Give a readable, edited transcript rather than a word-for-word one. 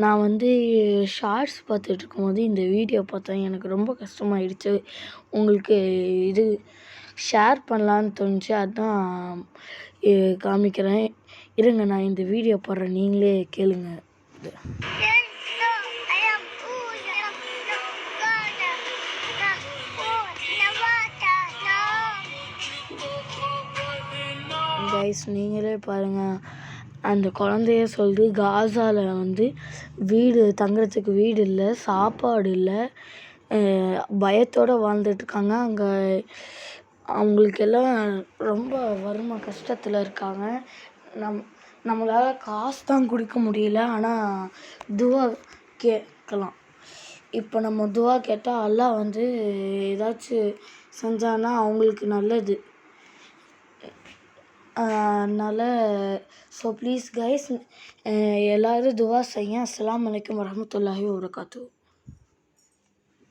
நான் வந்து ஷார்ட்ஸ் பார்த்துட்டு இருக்கும்போது இந்த வீடியோ பார்த்தேன். எனக்கு ரொம்ப கஷ்டமாயிடுச்சு. உங்களுக்கு இது ஷேர் பண்ணலான்னு தோணுச்சு. அதான் காமிக்கிறேன். இருங்க, நான் இந்த வீடியோ போடுறேன், நீங்களே கேளுங்க. கைஸ், நீங்களே பாருங்கள். அந்த குழந்தைய சொல்லுது, காசாவில் வந்து தங்குறதுக்கு வீடு இல்லை, சாப்பாடு இல்லை, பயத்தோடு வாழ்ந்துட்டுருக்காங்க. அங்கே அவங்களுக்கெல்லாம் ரொம்ப வறுமை கஷ்டத்தில் இருக்காங்க. நம்மளால் காசு தான் கொடுக்க முடியல, ஆனால் துவா கேட்கலாம். இப்போ நம்ம துவா கேட்டால் அல்லாஹ் வந்து ஏதாச்சும் செஞ்சான்னா அவங்களுக்கு நல்லது. அதனால் ப்ளீஸ் கைஸ், எல்லோரும் துவா செய்யுங்க. அஸ்ஸலாமு அலைக்கும் வரஹ்மத்துல்லாஹி வபரகாத்துஹு.